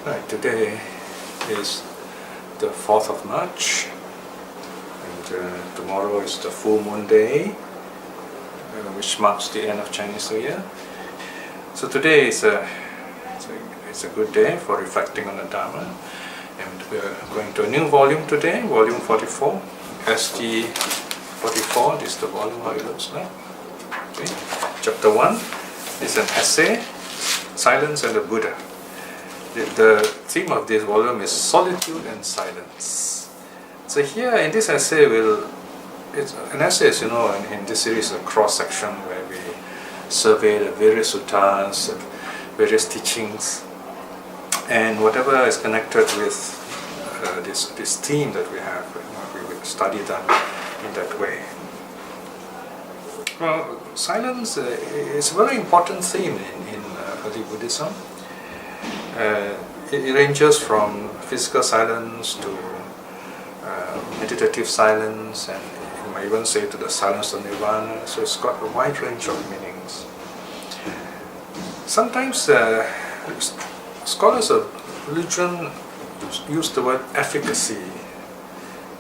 Right, today is the 4th of March, and tomorrow is the full moon day, which marks the end of Chinese New Year. So today is a good day for reflecting on the Dharma, and we are going to a new volume today, volume 44, ST 44. This is the volume how it looks like. Okay. Chapter 1 is an essay, Silence and the Buddha. The theme of this volume is solitude and silence. So here in this essay, it's an essay, as you know, in this series, a cross-section where we survey the various suttas, various teachings, and whatever is connected with this theme that we have, we will study them in that way. Well, silence is a very important theme in early Buddhism. It ranges from physical silence to meditative silence, and you might even say to the silence of nirvana. So it's got a wide range of meanings. Sometimes scholars of religion use the word efficacy,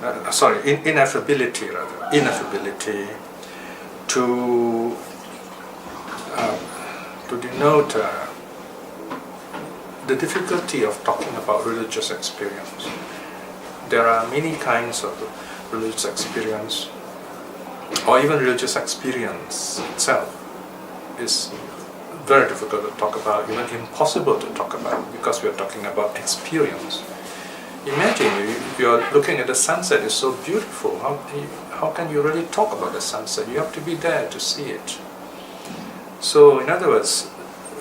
ineffability to denote the difficulty of talking about religious experience. There are many kinds of religious experience, or even religious experience itself is very difficult to talk about, even impossible to talk about, because we are talking about experience. Imagine you're looking at the sunset, it's so beautiful. How can you really talk about the sunset? You have to be there to see it. So in other words,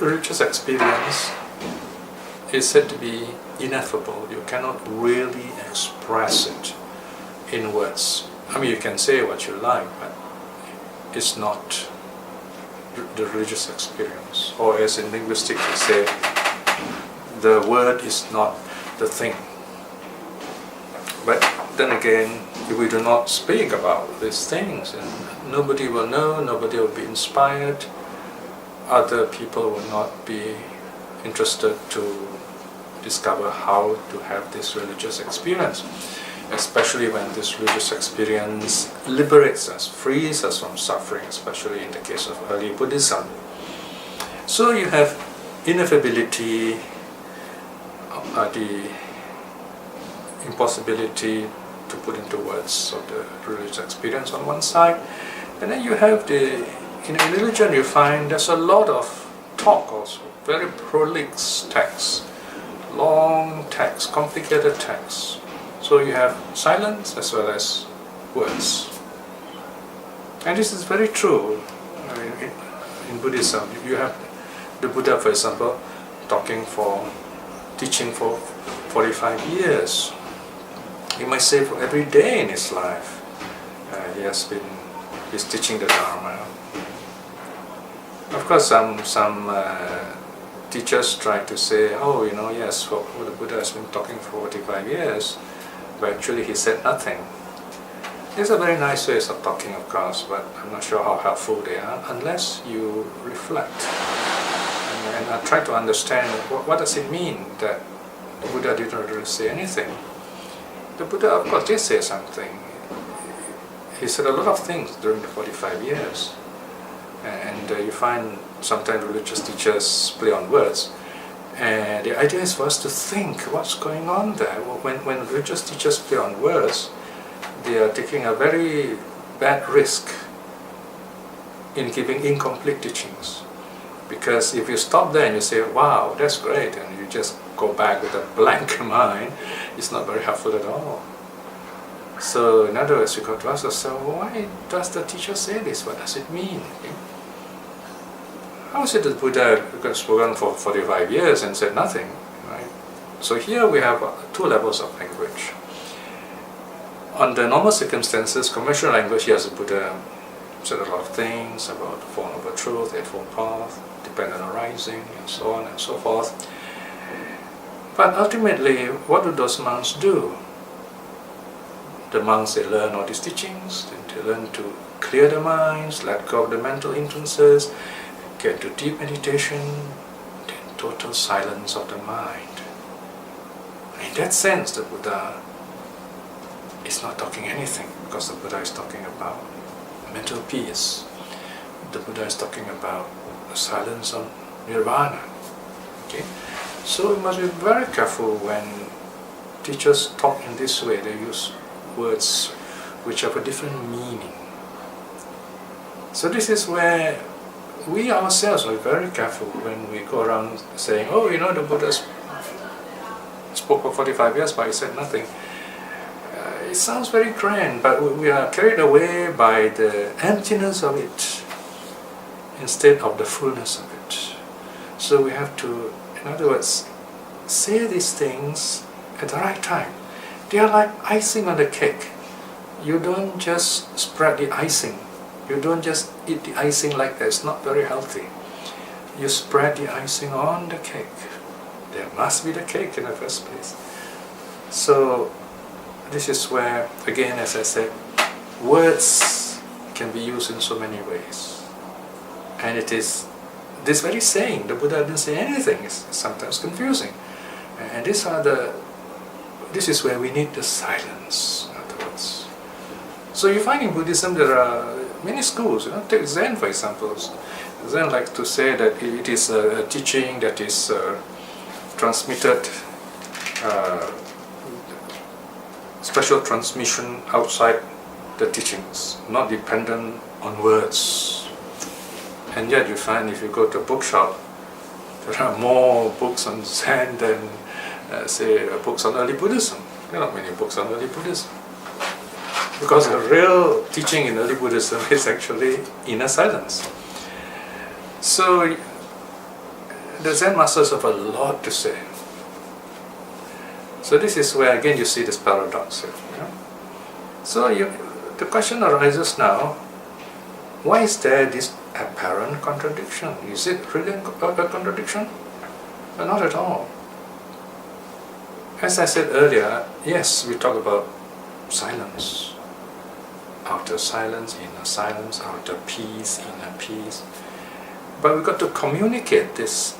religious experience is said to be ineffable. You cannot really express it in words. I mean, you can say what you like, but it's not the religious experience. Or as in linguistics we say, the word is not the thing. But then again, if we do not speak about these things, and nobody will know, nobody will be inspired, other people will not be interested to discover how to have this religious experience, especially when this religious experience liberates us, frees us from suffering, especially in the case of early Buddhism. So you have ineffability, the impossibility to put into words of the religious experience on one side, and then you have in religion you find there's a lot of talk also, very prolix texts, long texts, complicated texts. So you have silence as well as words. And this is very true. In Buddhism, you have the Buddha, for example, teaching for 45 years. You might say for every day in his life, he's teaching the Dharma. Of course, some teachers try to say, yes, the Buddha has been talking for 45 years, but actually he said nothing. These are very nice ways of talking, of course, but I'm not sure how helpful they are unless you reflect and try to understand what does it mean that the Buddha didn't really say anything. The Buddha, of course, did say something. He said a lot of things during the 45 years. And you find sometimes religious teachers play on words. And the idea is for us to think what's going on there. When religious teachers play on words, they are taking a very bad risk in giving incomplete teachings. Because if you stop there and you say, wow, that's great, and you just go back with a blank mind, it's not very helpful at all. So in other words, you got to ask yourself, why does the teacher say this? What does it mean? How is it that Buddha spoken for 45 years and said nothing? Right? So here we have two levels of language. Under normal circumstances, conventional language, yes, the Buddha said a lot of things about the Four Noble Truths, Eightfold Path, dependent arising, and so on and so forth. But ultimately, what do those monks do? The monks, they learn all these teachings, they learn to clear their minds, let go of the mental hindrances, get to deep meditation, then total silence of the mind. In that sense, the Buddha is not talking anything, because the Buddha is talking about mental peace. The Buddha is talking about the silence of nirvana. Okay? So we must be very careful when teachers talk in this way. They use words which have a different meaning. So this is where we ourselves are very careful when we go around saying, oh, you know, the Buddha spoke for 45 years but he said nothing. It sounds very grand, but we are carried away by the emptiness of it instead of the fullness of it. So we have to, in other words, say these things at the right time. They are like icing on the cake. You don't just spread the icing. You don't just eat the icing like that. It's not very healthy. You spread the icing on the cake. There must be the cake in the first place. So this is where, again, as I said, words can be used in so many ways. And it is this very saying, the Buddha didn't say anything, is sometimes confusing. And this is where we need the silence, in other words. So you find in Buddhism there are many schools. Take Zen for example. Zen likes to say that it is a teaching that is transmitted, special transmission outside the teachings, not dependent on words. And yet you find if you go to a bookshop, there are more books on Zen than say books on early Buddhism. There are not many books on early Buddhism. Because the real teaching in early Buddhism is actually inner silence. So the Zen masters have a lot to say. So this is where again you see this paradox here. So the question arises now, why is there this apparent contradiction? Is it really a contradiction? Not at all. As I said earlier, yes, we talk about silence. Outer silence, outer peace, inner peace. But we've got to communicate this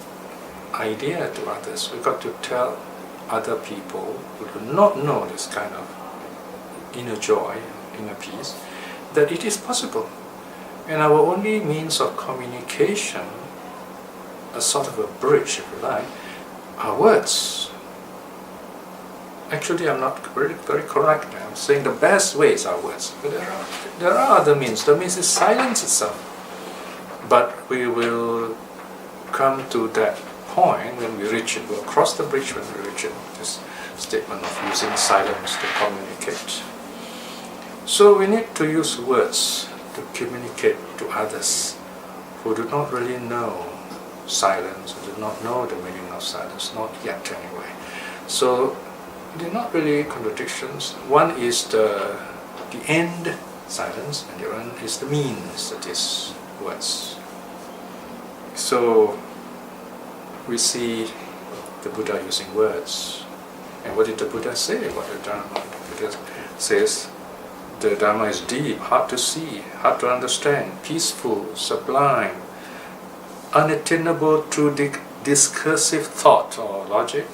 idea to others. We've got to tell other people who do not know this kind of inner joy, inner peace, that it is possible. And our only means of communication, a sort of a bridge, if you like, are words. Actually, I'm not very correct. I'm saying the best ways are words. But there are other means. The means is silence itself. But we will come to that point when we reach it. We'll cross the bridge when we reach it. This statement of using silence to communicate. So we need to use words to communicate to others who do not really know silence, who do not know the meaning of silence, not yet anyway. So they're not really contradictions. One is the end, silence, and the other is the means, that is, words. So we see the Buddha using words. And what did the Buddha say about the Dharma? The Buddha says, the Dharma is deep, hard to see, hard to understand, peaceful, sublime, unattainable through discursive thought or logic,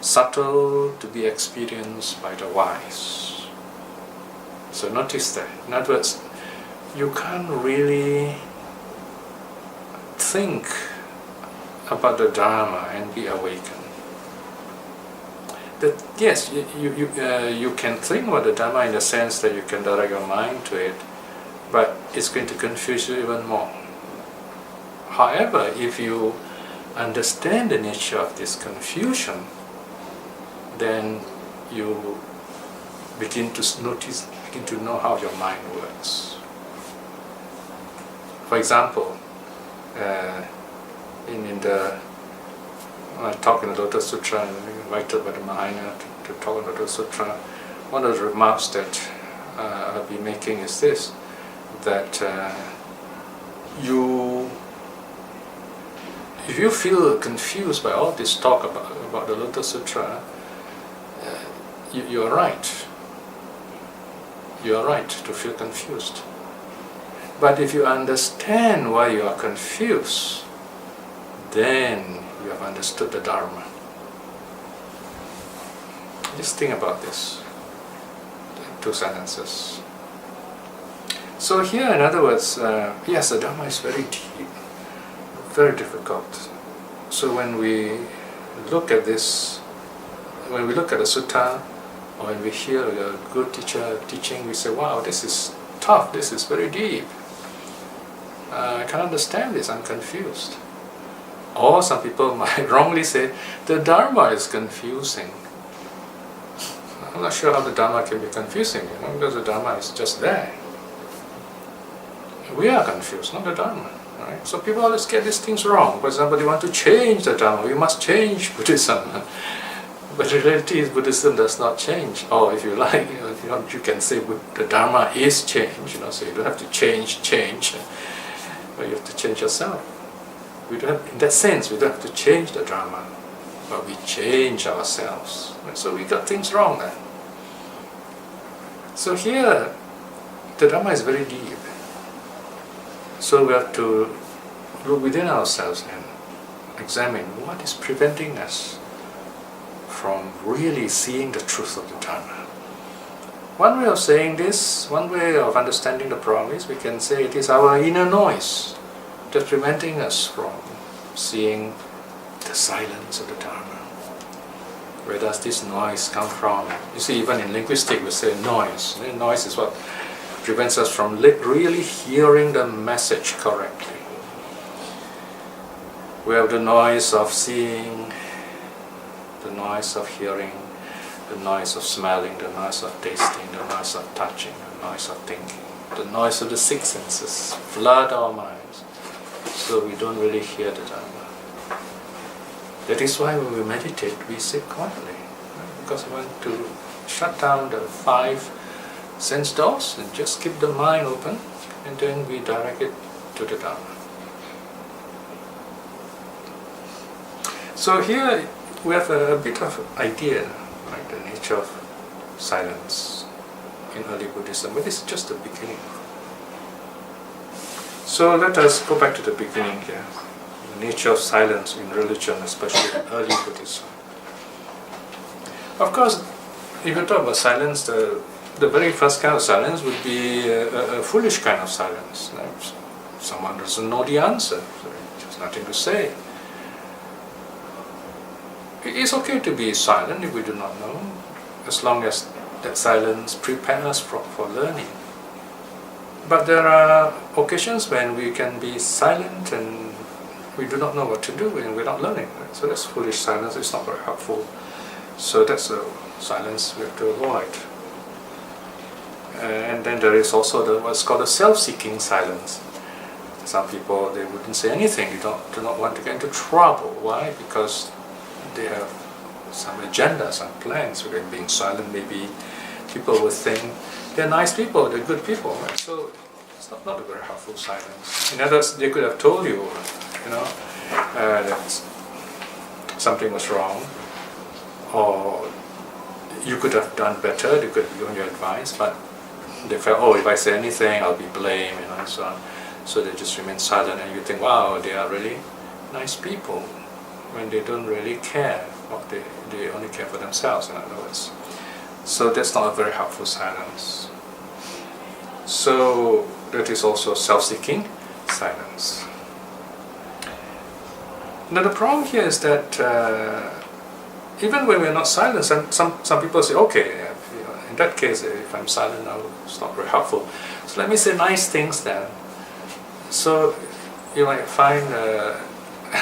subtle to be experienced by the wise. So notice that. In other words, you can't really think about the Dharma and be awakened. That yes, you can think about the Dharma in the sense that you can direct your mind to it, but it's going to confuse you even more. However, if you understand the nature of this confusion, then you begin to notice, begin to know how your mind works. For example, in the talk in the Lotus Sutra, invited by the Mahayana to talk in the Lotus Sutra, one of the remarks that I'll be making is this, that if you feel confused by all this talk about the Lotus Sutra, you're right. You are right to feel confused. But if you understand why you are confused, then you have understood the Dharma. Just think about this. Two sentences. So here, in other words, yes, the Dharma is very deep, very difficult. So when we look at this, when we look at the sutta, or when we hear a good teacher teaching, we say, wow, this is tough, this is very deep. I can't understand this, I'm confused. Or some people might wrongly say, the Dharma is confusing. I'm not sure how the Dharma can be confusing, because the Dharma is just there. We are confused, not the Dharma. Right? So people always get these things wrong. For example, they want to change the Dharma. We must change Buddhism. But the reality is Buddhism does not change. Or if you like, you can say the Dharma is change. So you don't have to change, but you have to change yourself. We don't have, in that sense, we don't have to change the Dharma, but we change ourselves. So we got things wrong then. So here, the Dharma is very deep. So we have to look within ourselves and examine what is preventing us from really seeing the truth of the Dharma. One way of saying this, one way of understanding the problem is we can say it is our inner noise that's preventing us from seeing the silence of the Dharma. Where does this noise come from? You see, even in linguistics we say noise. Noise is what prevents us from really hearing the message correctly. We have the noise of seeing, the noise of hearing, the noise of smelling, the noise of tasting, the noise of touching, the noise of thinking. The noise of the six senses flood our minds, so we don't really hear the Dharma. That is why when we meditate, we sit quietly, right? Because we want to shut down the 5 sense doors and just keep the mind open, and then we direct it to the Dharma. So here we have a bit of idea, like the nature of silence in early Buddhism, but this is just the beginning. So let us go back to the beginning here. The nature of silence in religion, especially in early Buddhism. Of course, if you talk about silence, the very first kind of silence would be a foolish kind of silence. Someone doesn't know the answer, so there's nothing to say. It's okay to be silent if we do not know, as long as that silence prepares us for learning. But there are occasions when we can be silent and we do not know what to do and we're not learning. Right? So that's foolish silence, it's not very helpful. So that's a silence we have to avoid. And then there is also what's called a self-seeking silence. Some people, they wouldn't say anything, they do not want to get into trouble. Why? Because they have some agenda, some plans. So they're being silent, maybe people would think they're nice people, they're good people. Right? So it's not a very helpful silence. In other words, they could have told you, that something was wrong, or you could have done better, they could have given you advice, but they felt, oh, if I say anything, I'll be blamed, and so on. So they just remain silent, and you think, wow, they are really nice people, when they don't really care, or they only care for themselves, in other words. So that's not a very helpful silence. So that is also self-seeking silence. Now the problem here is that even when we're not silent, some people say, okay, in that case, if I'm silent now, it's not very helpful. So let me say nice things then. So you might find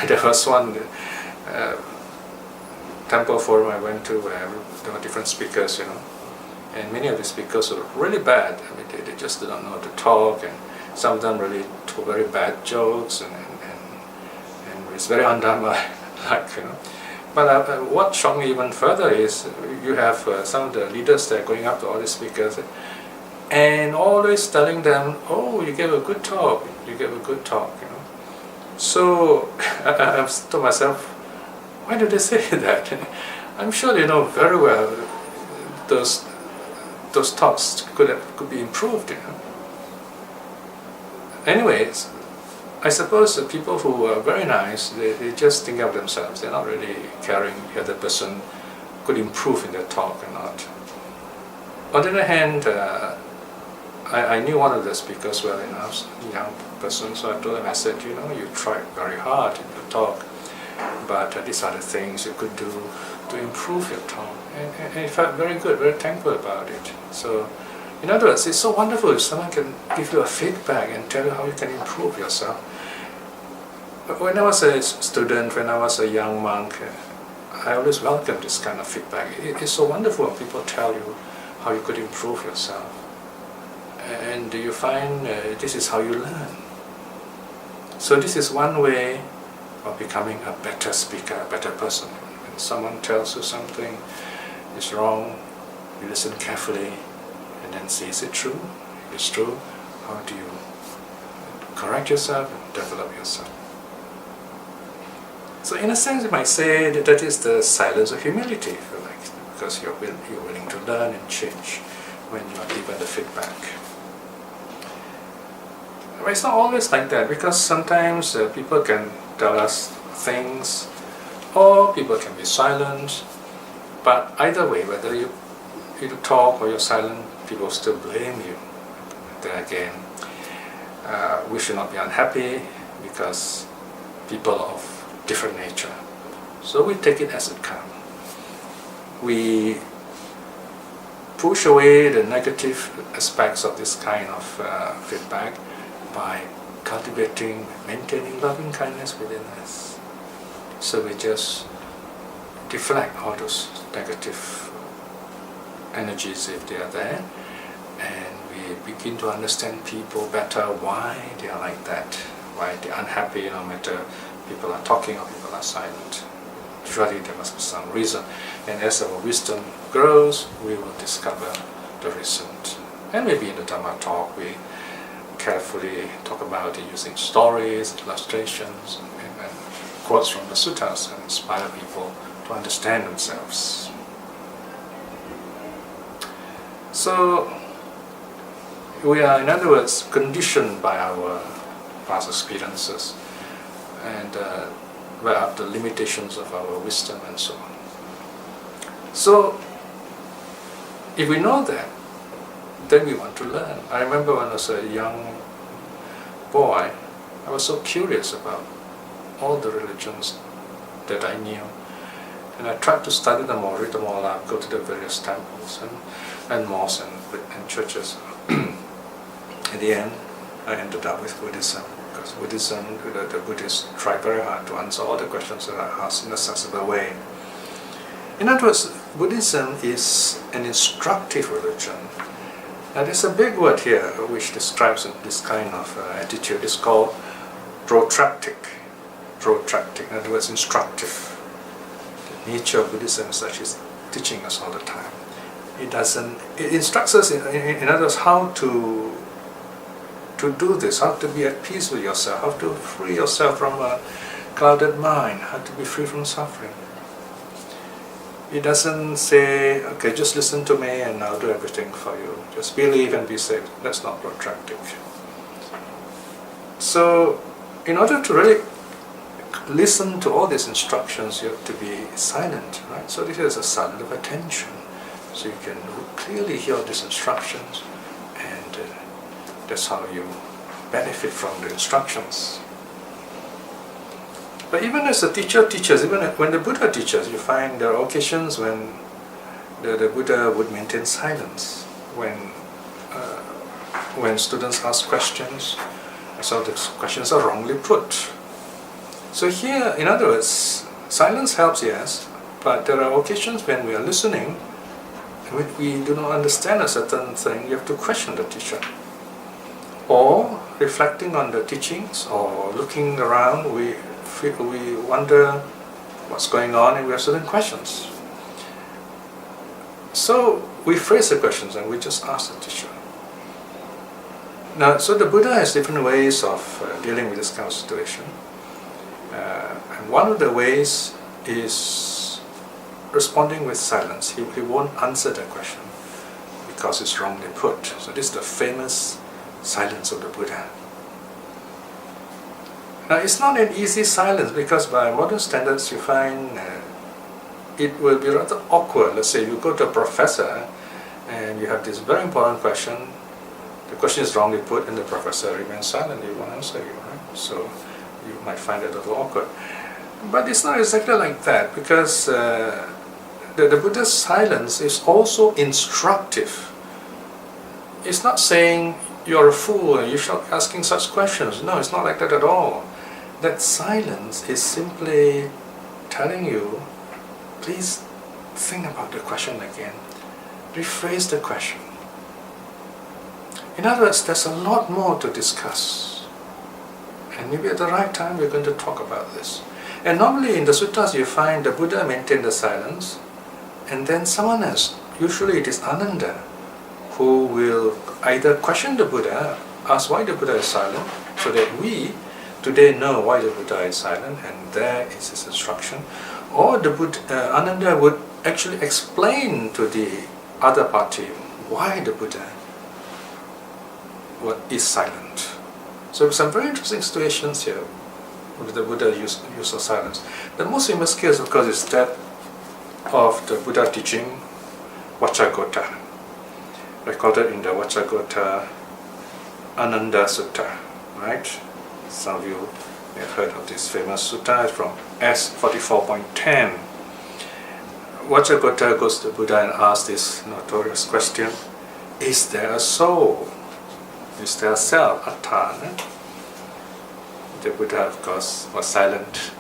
there was one temple forum I went to where there were different speakers, and many of the speakers were really bad. I mean, they just did not know how to talk, and some of them really told very bad jokes, and it's very undharma-like, But what shocked me even further is you have some of the leaders that are going up to all the speakers and always telling them, oh, you gave a good talk, you gave a good talk, So I've told myself, why do they say that? I'm sure they know very well those talks could be improved, Anyways, I suppose the people who are very nice, they just think of themselves. They're not really caring the other person could improve in their talk or not. On the other hand, I knew one of the speakers well enough, a young person, so I told him, I said, you know, you tried very hard in your talk, but these are the things you could do to improve your talk. And he felt very good, very thankful about it. So, in other words, it's so wonderful if someone can give you a feedback and tell you how you can improve yourself. When I was a student, when I was a young monk, I always welcome this kind of feedback. It's so wonderful when people tell you how you could improve yourself. And you find this is how you learn. So this is one way of becoming a better speaker, a better person. When someone tells you something is wrong, you listen carefully and then see, is it true? If it's true, how do you correct yourself and develop yourself? So in a sense you might say that is the silence of humility, if you like, because you're willing to learn and change when you are given the feedback. But it's not always like that, because sometimes people can tell us things, or people can be silent, but either way, whether you talk or you're silent, people still blame you. Then again, we should not be unhappy, because people are of different nature. So we take it as it comes. We push away the negative aspects of this kind of feedback by cultivating, maintaining loving kindness within us. So we just deflect all those negative energies if they are there, and we begin to understand people better, why they are like that, why they are unhappy, no matter people are talking or people are silent. Surely there must be some reason, and as our wisdom grows, we will discover the reason. And maybe in the Dhamma talk we carefully talk about it using stories, illustrations, and quotes from the suttas, and inspire people to understand themselves. So we are, in other words, conditioned by our past experiences and by the limitations of our wisdom and so on. So if we know that, then we want to learn. I remember when I was a young boy, I was so curious about all the religions that I knew, and I tried to study them all, read them all out, go to the various temples and mosques and churches. In the end, I ended up with Buddhism, because Buddhism, the Buddhists try very hard to answer all the questions that I asked in a sensible way. In other words, Buddhism is an instructive religion. Now there's a big word here which describes this kind of attitude. It's called protractic. Protractic, in other words, instructive. The nature of Buddhism is such, is teaching us all the time. It instructs us in other words how to do this, how to be at peace with yourself, how to free yourself from a clouded mind, how to be free from suffering. It doesn't say, okay, just listen to me and I'll do everything for you. Just believe and be saved. That's not protractic. So, in order to really listen to all these instructions, you have to be silent, right? So this is a silence of attention. So you can clearly hear these instructions, and that's how you benefit from the instructions. But even as a teacher teaches, even when the Buddha teaches, you find there are occasions when the Buddha would maintain silence when students ask questions. So the questions are wrongly put. So here, in other words, silence helps, yes, but there are occasions when we are listening and when we do not understand a certain thing, you have to question the teacher. Or reflecting on the teachings, or looking around, we wonder what's going on and we have certain questions. So we phrase the questions and we just ask the teacher. Now, so the Buddha has different ways of dealing with this kind of situation. And one of the ways is responding with silence. He won't answer the question because it's wrongly put. So this is the famous silence of the Buddha. Now it's not an easy silence, because by modern standards you find it will be rather awkward. Let's say you go to a professor and you have this very important question. The question is wrongly put and the professor remains silent. He won't answer you, right? So you might find it a little awkward. But it's not exactly like that, because the Buddha's silence is also instructive. It's not saying you're a fool and you should be asking such questions. No, it's not like that at all. That silence is simply telling you, please think about the question again. Rephrase the question. In other words, there's a lot more to discuss. And maybe at the right time we're going to talk about this. And normally in the suttas you find the Buddha maintained the silence, and then someone else, usually it is Ananda, who will either question the Buddha, ask why the Buddha is silent, so that we today know why the Buddha is silent, and there is his instruction. Or the Buddha, Ananda would actually explain to the other party why the Buddha is silent. So some very interesting situations here with the Buddha use of silence. The most famous case, of course, is that of the Buddha teaching Vacchagotta, recorded in the Vacchagotta Ananda Sutta, right? Some of you may have heard of this famous sutta from S44.10. Vacchagotta goes to Buddha and asks this notorious question: is there a soul? Is there a self, atta? The Buddha, of course, was silent.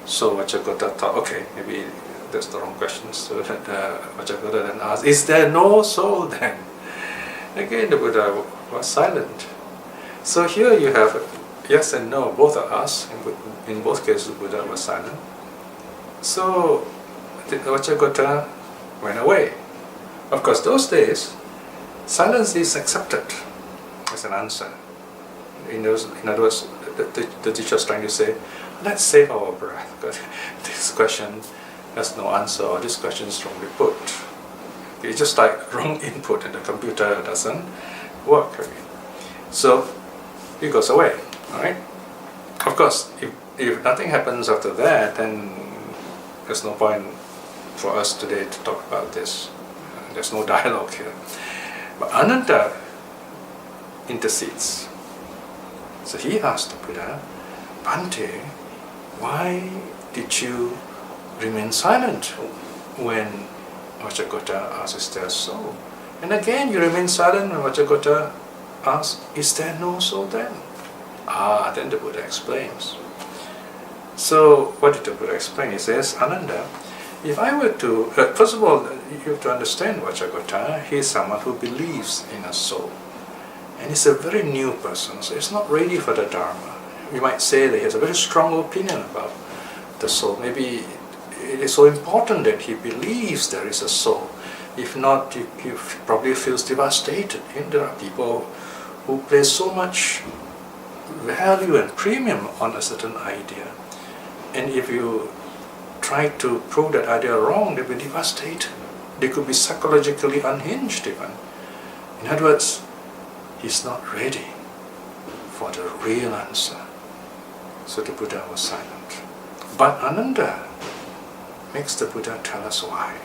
So Vacchagotta thought, okay, maybe that's the wrong question. So Vacchagotta then asked, is there no soul then? Again, the Buddha was silent. So here you have yes and no, both are asked. In both cases, the Buddha was silent. So Vacchagotta went away. Of course, those days, silence is accepted as an answer. In other words, the teacher is trying to say, let's save our breath, because this question has no answer, or this question is wrongly put. It's just like wrong input and the computer doesn't work again. So he goes away, alright? Of course, if nothing happens after that, then there's no point for us today to talk about this. There's no dialogue here. But Ananda intercedes. So he asked the Buddha, Bhante, why did you remain silent when Vacchagotta asked, is there a soul? And again you remain silent when Vacchagotta asks, is there no soul then? Then the Buddha explains. So what did the Buddha explain? He says, Ananda, if I were to, first of all, you have to understand Vacchagotta. He is someone who believes in a soul. And he's a very new person, so he's not ready for the Dharma. You might say that he has a very strong opinion about the soul. Maybe it is so important that he believes there is a soul. If not, he probably feels devastated. And there are people who place so much value and premium on a certain idea. And if you try to prove that idea wrong, they'll be devastated. They could be psychologically unhinged even. In other words, he's not ready for the real answer. So the Buddha was silent. But Ananda makes the Buddha tell us why,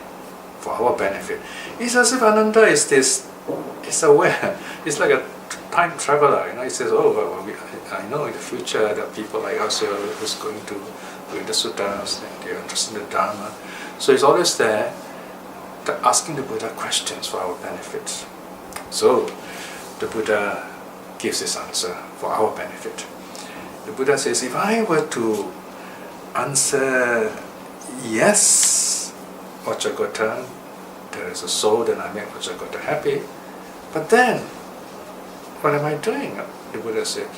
for our benefit. It's as if Ananda is aware. It's like a time traveler. He says, I know in the future there are people like us who's going to read the suttas, and they're interested in the Dharma. So he's always there asking the Buddha questions for our benefit. So the Buddha gives his answer for our benefit. The Buddha says, if I were to answer yes, Vacchagotta, there is a soul, then I make Vacchagotta happy. But then, what am I doing? The Buddha said,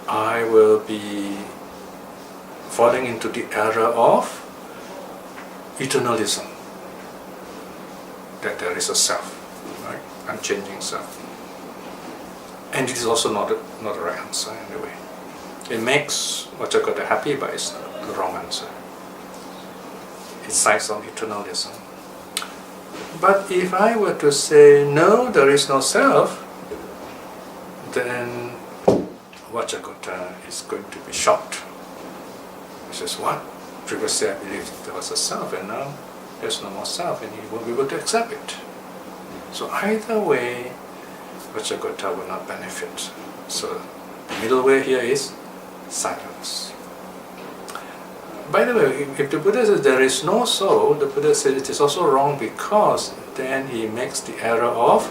I will be falling into the error of eternalism, that there is a self, right? Unchanging self. And it is also not the right answer in a way. It makes Vacchagotta happy, but it's the wrong answer. It cites on eternalism. But if I were to say, no, there is no self, then Vacchagotta is going to be shocked. He says, what? previously I believed there was a self, and now there's no more self, and he won't be able to accept it. So either way, Vajragota will not benefit. So the middle way here is silence. By the way, if the Buddha says there is no soul, the Buddha says it is also wrong, because then he makes the error of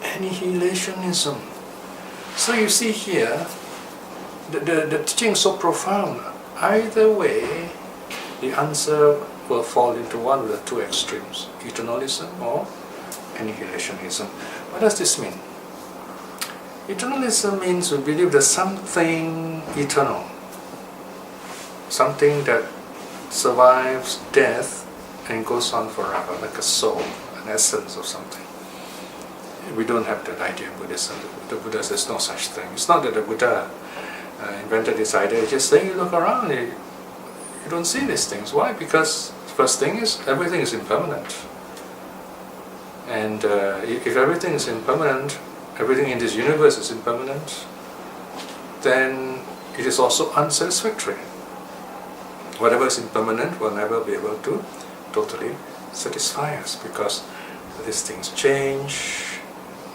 annihilationism. So you see here, the teaching is so profound. Either way, the answer will fall into one of the two extremes, eternalism or annihilationism. What does this mean? Eternalism means we believe there's something eternal, something that survives death and goes on forever, like a soul, an essence of something. We don't have that idea in Buddhism. The Buddha says no such thing. It's not that the Buddha invented this idea. It's just saying, you look around, you don't see these things. Why? Because first thing is, everything is impermanent. And if everything is impermanent, everything in this universe is impermanent, then it is also unsatisfactory. Whatever is impermanent will never be able to totally satisfy us, because these things change,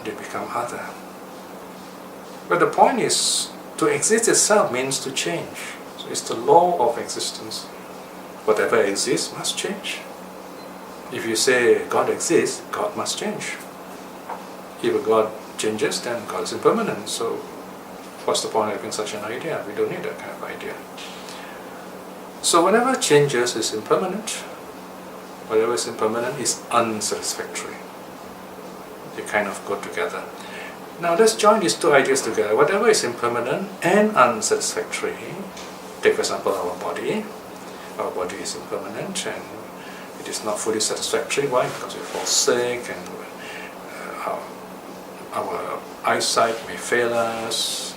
they become other. But the point is, to exist itself means to change. So it's the law of existence. Whatever exists must change. If you say God exists, God must change. If a God changes, then God is impermanent. So what's the point of having such an idea? We don't need that kind of idea. So whatever changes is impermanent. Whatever is impermanent is unsatisfactory. They kind of go together. Now let's join these two ideas together. Whatever is impermanent and unsatisfactory, take for example our body. Our body is impermanent and it is not fully satisfactory. Why? Because we fall sick, and our eyesight may fail us,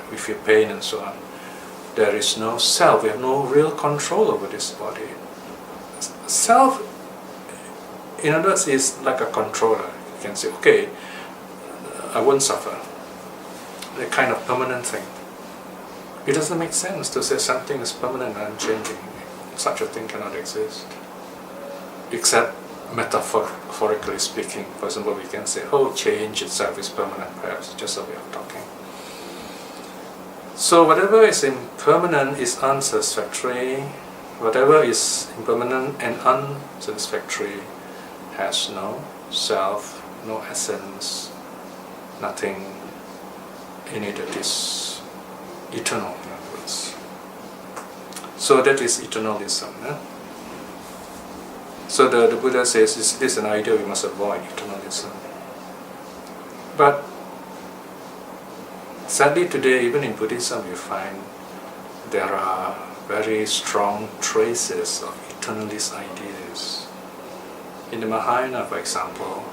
we feel pain and so on. There is no self, we have no real control over this body. Self, in other words, is like a controller. You can say, okay, I won't suffer. A kind of permanent thing. It doesn't make sense to say something is permanent and unchanging. Such a thing cannot exist. Except metaphorically speaking. For example, we can say, oh, change itself is permanent, perhaps, just a way of talking. So whatever is impermanent is unsatisfactory. Whatever is impermanent and unsatisfactory has no self, no essence, nothing in it that is eternal, in other words. So that is eternalism. So the Buddha says this is an idea we must avoid, eternalism. But sadly today, even in Buddhism, you find there are very strong traces of eternalist ideas. In the Mahayana, for example,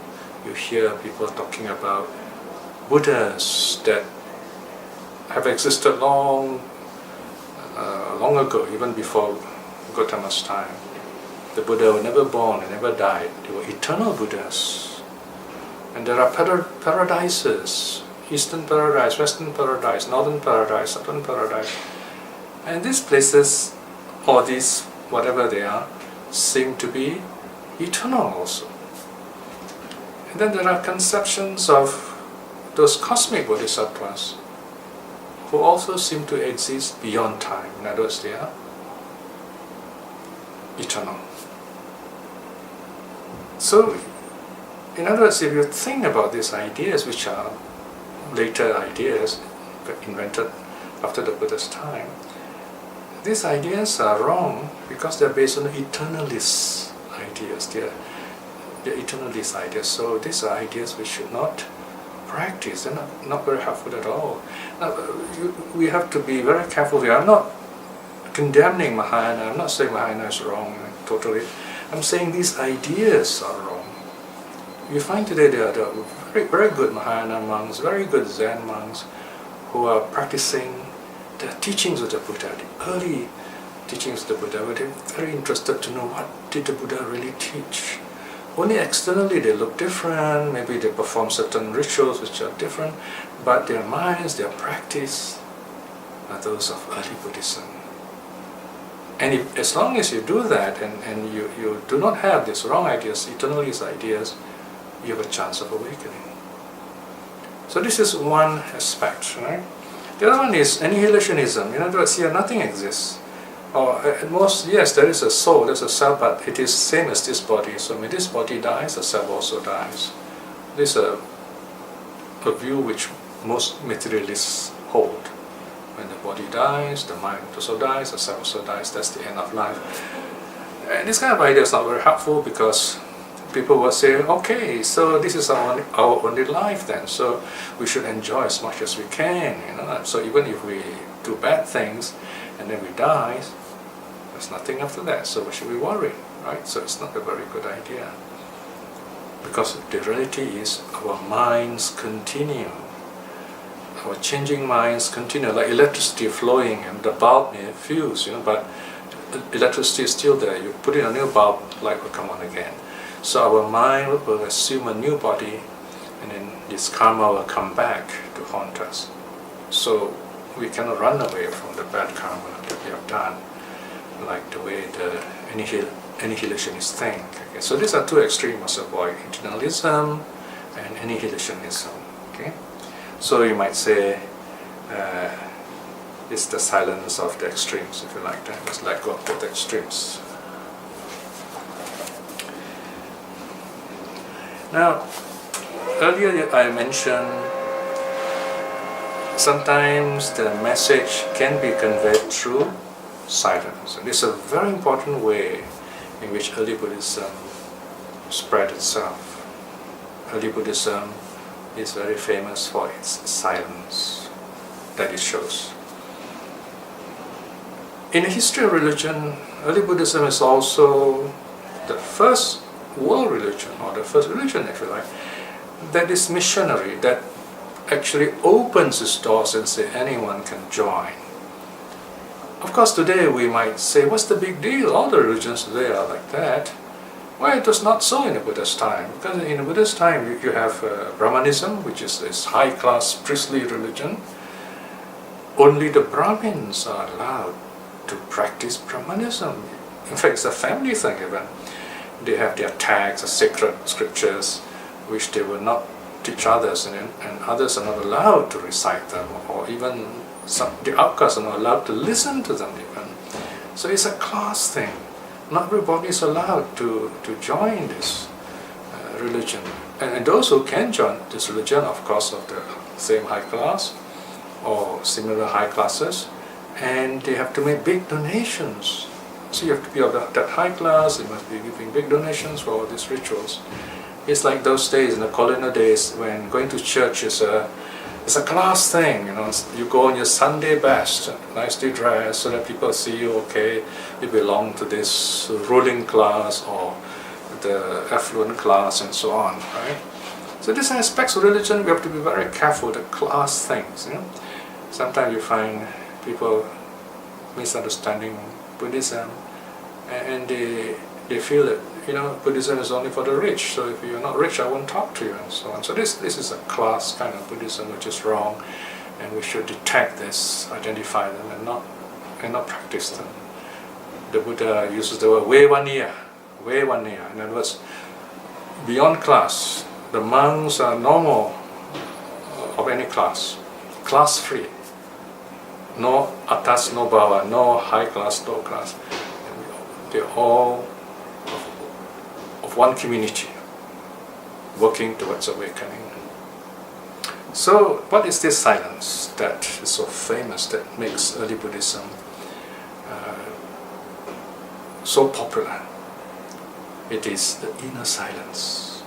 you hear people talking about Buddhas that have existed long ago, even before Gautama's time. The Buddha were never born and never died. They were eternal Buddhas. And there are paradises, Eastern paradise, Western paradise, Northern paradise, Southern paradise. And these places, or these, whatever they are, seem to be eternal also. And then there are conceptions of those cosmic bodhisattvas who also seem to exist beyond time. In other words, they are eternal. So, in other words, if you think about these ideas, which are later ideas invented after the Buddha's time, these ideas are wrong because they're based on eternalist ideas. They're eternalist ideas. So these are ideas we should not practice. They're not very helpful at all. Now, we have to be very careful here. I'm not condemning Mahayana. I'm not saying Mahayana is wrong totally. I'm saying these ideas are wrong. You find today there are very, very good Mahayana monks, very good Zen monks who are practicing the teachings of the Buddha, the early teachings of the Buddha, but they're very interested to know what did the Buddha really teach. Only externally they look different, maybe they perform certain rituals which are different, but their minds, their practice are those of early Buddhism. And as long as you do that, and you do not have these wrong ideas, eternalist ideas, you have a chance of awakening. So this is one aspect, right? The other one is annihilationism. In other words, here nothing exists. Or at most, yes, there is a soul, there's a self, but it is same as this body. So when this body dies, the self also dies. This is a view which most materialists hold. When the body dies, the mind also dies, the self also dies, that's the end of life. And this kind of idea is not very helpful, because people will say, okay, so this is our only life then, so we should enjoy as much as we can, So even if we do bad things and then we die, there's nothing after that, so why should we worry, right? So it's not a very good idea. Because the reality is our minds continue. Our changing minds continue, like electricity flowing, and the bulb may fuse, but electricity is still there. You put in a new bulb, light will come on again. So our mind will assume a new body, and then this karma will come back to haunt us. So we cannot run away from the bad karma that we have done, like the way the annihilationists think. Okay? So these are two extremes of avoid: internalism and annihilationism. Okay? So you might say it's the silence of the extremes, if you like that. It's let go of the extremes. Now, earlier I mentioned sometimes the message can be conveyed through silence. And this is a very important way in which early Buddhism spread itself. Early Buddhism is very famous for its silence that it shows. In the history of religion, early Buddhism is also the first world religion, or the first religion, if you like, that is missionary, that actually opens its doors and say anyone can join. Of course, today we might say, what's the big deal? All the religions today are like that. Well, it was not so in the Buddha's time, because in the Buddha's time you have Brahmanism, which is this high-class priestly religion. Only the Brahmins are allowed to practice Brahmanism. In fact, it's a family thing even. They have their tags, sacred scriptures, which they will not teach others, and others are not allowed to recite them, or even the outcasts are not allowed to listen to them even. So it's a class thing. Not everybody is allowed to join this religion. And those who can join this religion, of course, of the same high class or similar high classes, and they have to make big donations. So you have to be of that high class, you must be giving big donations for all these rituals. It's like those days, in the colonial days, when going to church is a class thing, You go in your Sunday best, nicely dressed, so that people see you, okay, you belong to this ruling class or the affluent class and so on, right? So these aspects of religion, we have to be very careful, the class things, Sometimes you find people misunderstanding Buddhism, and they feel that Buddhism is only for the rich. So if you're not rich, I won't talk to you, and so on. So this is a class kind of Buddhism which is wrong, and we should detect this, identify them, and not practice them. The Buddha uses the word vevaniya. In other words, beyond class. The monks are normal of any class free. No atas, no bhava, no high class, low class. They're all of one community, working towards awakening. So, what is this silence that is so famous, that makes early Buddhism so popular? It is the inner silence,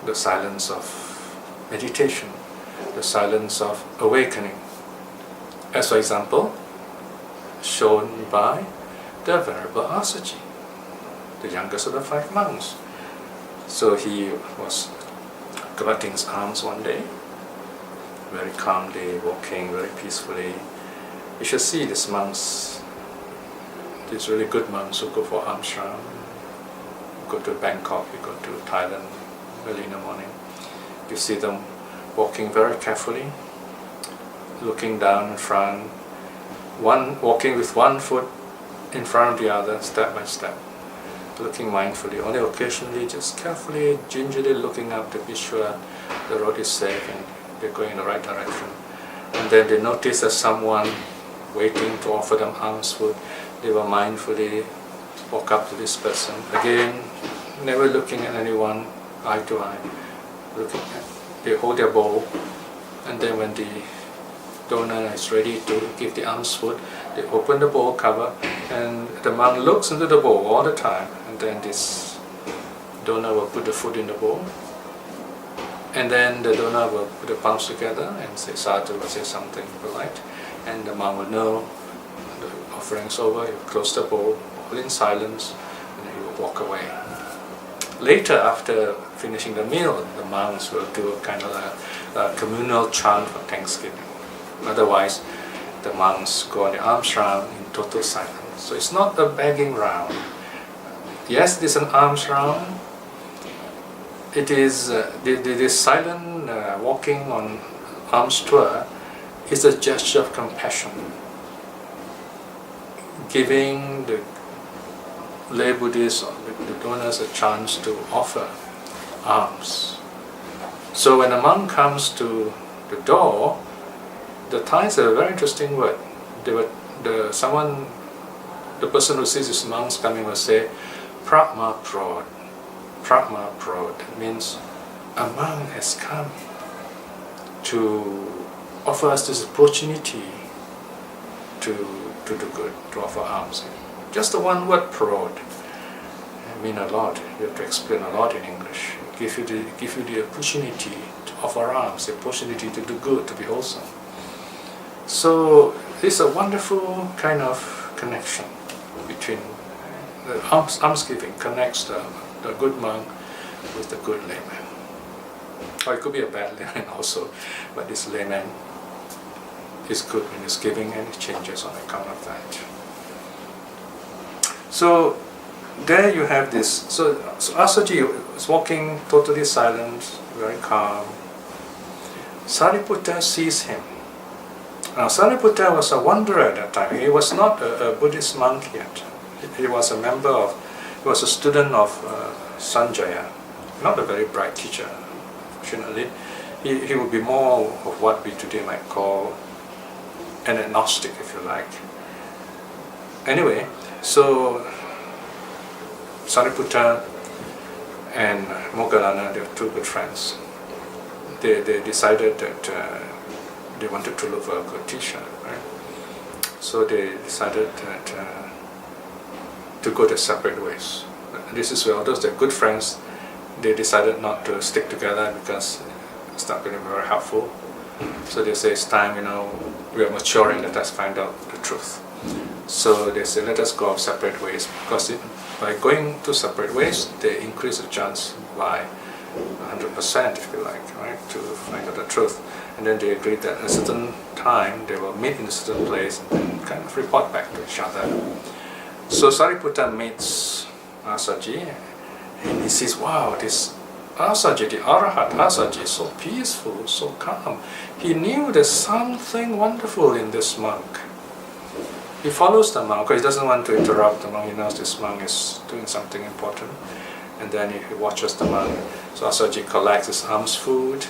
the silence of meditation, the silence of awakening. As for example, shown by the Venerable Asaji, the youngest of the 5 monks. So he was collecting his alms one day, very calmly, walking very peacefully. You should see these monks, these really good monks who go for ashram, go to Bangkok, you go to Thailand early in the morning. You see them walking very carefully, looking down in front, walking with one foot in front of the other, step by step, looking mindfully, only occasionally just carefully, gingerly looking up to be sure the road is safe and they're going in the right direction. And then they notice that someone waiting to offer them alms food, they will mindfully walk up to this person. Again, never looking at anyone eye to eye, they hold their bowl, and then when the donor is ready to give the alms food, they open the bowl cover, and the monk looks into the bowl all the time, and then this donor will put the food in the bowl, and then the donor will put the palms together and say sadhu, or say something polite, and the monk will know the offering's over. He will close the bowl, all in silence, and he will walk away. Later, after finishing the meal, the monks will do a kind of a communal chant for Thanksgiving. Otherwise, the monks go on the alms round in total silence. So it's not a begging round. Yes, it is an alms round. It is the silent walking on alms tour is a gesture of compassion, giving the lay Buddhists or the donors a chance to offer alms. So when a monk comes to the door, the Thais have a very interesting word. The person who sees his monks coming will say, Pragma Prod. Pragma Prod means a monk has come to offer us this opportunity to do good, to offer alms. Just the one word prod mean a lot. You have to explain a lot in English. Give you the opportunity to offer alms, the opportunity to do good, to be wholesome. So it's a wonderful kind of connection between the almsgiving connects the good monk with the good layman. Or it could be a bad layman also, but this layman is good when he's giving and it changes on account of that. So there you have this. So Asaji is walking totally silent, very calm. Sariputta sees him. Now Sariputta was a wanderer at that time. He was not a Buddhist monk yet. He was a student of Sanjaya, not a very bright teacher, fortunately. He would be more of what we today might call an agnostic, if you like. Anyway, so Sariputta and Moggallana, they were two good friends. They decided that they wanted to look for a good teacher, right? So they decided that to go their separate ways. This is where, although they're good friends, they decided not to stick together because it's not going to be very helpful. So they say, it's time, we are maturing, let us find out the truth. So they say, let us go our separate ways, because by going to separate ways, they increase the chance by 100%, if you like, right, to find out the truth. And then they agreed that at a certain time they will meet in a certain place and kind of report back to each other. So Sariputta meets Asaji, and he sees, wow, this Asaji, the Arahat Asaji, is so peaceful, so calm. He knew there's something wonderful in this monk. He follows the monk because he doesn't want to interrupt the monk. He knows this monk is doing something important. And then he watches the monk. So Asaji collects his alms food.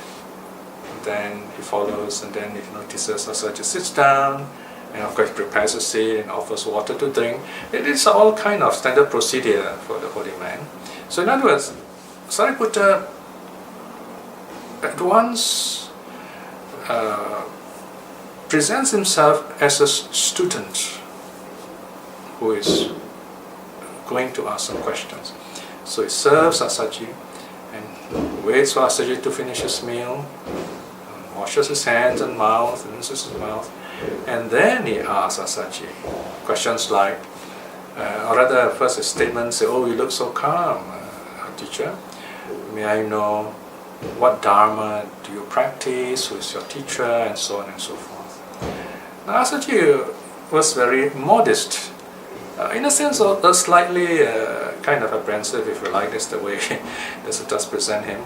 And then he follows, and then he notices Asaji sits down. And of course he prepares a seat and offers water to drink. It is all kind of standard procedure for the holy man. So in other words, Sariputta at once presents himself as a student who is going to ask some questions. So he serves Asaji and waits for Asaji to finish his meal, washes his hands and mouth, rinses his mouth, and then he asks Asaji questions like, or rather first a statement say, oh, you look so calm, teacher. May I know what Dharma do you practice, who is your teacher, and so on and so forth. Now Asaji was very modest, in a sense slightly kind of apprehensive, if you like. That's the way the suttas present him.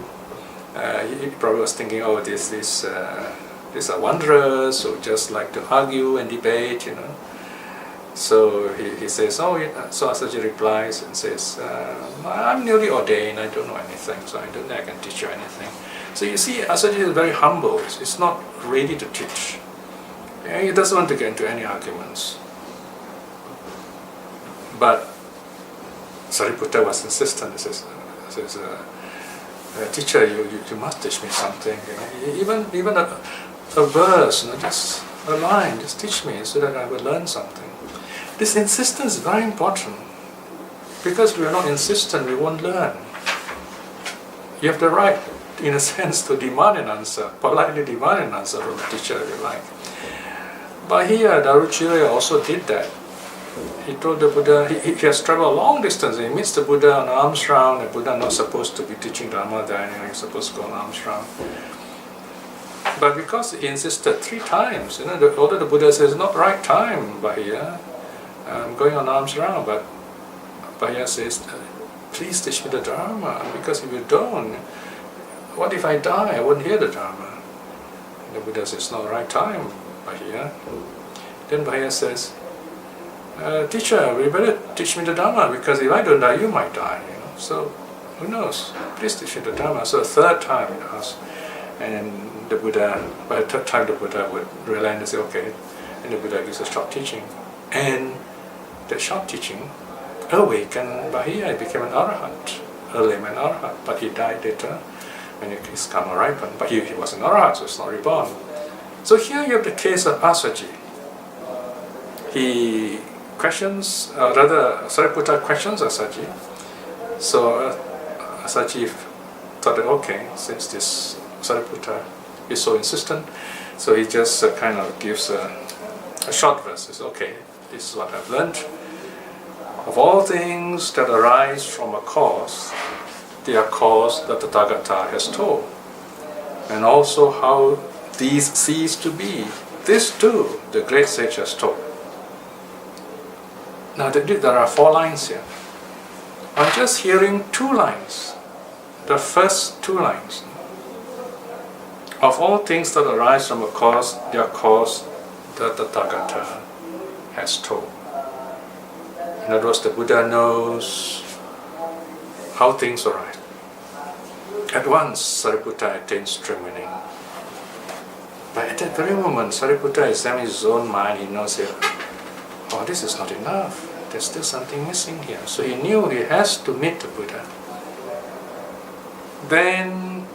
He probably was thinking, oh, these are wanderers who just like to argue and debate, So he says, oh, so Asaji replies and says, I'm newly ordained, I don't know anything, so I don't think I can teach you anything. So you see, Asaji is very humble, he's not ready to teach. He doesn't want to get into any arguments. But Sariputta was insistent. He says, teacher, you must teach me something. Even a verse, just a line, just teach me so that I will learn something. This insistence is very important. Because we are not insistent, we won't learn. You have the right, in a sense, to demand an answer, politely demand an answer from the teacher if you like. But here, Daruchirya also did that. He told the Buddha, he has traveled a long distance, he meets the Buddha on arms round. The Buddha is not supposed to be teaching Dharma there, he's supposed to go on arms round. But because he insisted 3 times, although the Buddha says, not right time, Bahia, I'm going on arms round, but Bahia says, please teach me the Dharma, because if you don't, what if I die? I won't hear the Dharma. And the Buddha says, not the right time, Bahia. Then Bahia says, teacher, we better teach me the Dharma, because if I don't die, you might die. So, who knows? Please teach me the Dharma. So, 3rd time he asked, and the Buddha, by the 3rd time the Buddha would relent and say, okay, and the Buddha gives a short teaching. And that short teaching awakened Bahia, he became an Arahant, a layman Arahant, but he died later when his karma ripened. But he was an Arahant, so he's not reborn. So here you have the case of Asaji. He questions, Sariputta questions Asaji. So Asaji thought that, okay, since this Sariputta is so insistent, so he just kind of gives a short verse. He says, okay, this is what I've learned. Of all things that arise from a cause, they are cause that the Tathagata has told. And also how these cease to be. This too, the great sage has told. Now there are 4 lines here. I'm just hearing 2 lines. The first 2 lines. Of all things that arise from a cause, they are cause that the Tathagata has told. In other words, the Buddha knows how things arise. At once, Sariputta attains stream winning. But at that very moment, Sariputta is in his own mind, he knows that, oh, this is not enough. There's still something missing here. So he knew he has to meet the Buddha. Then,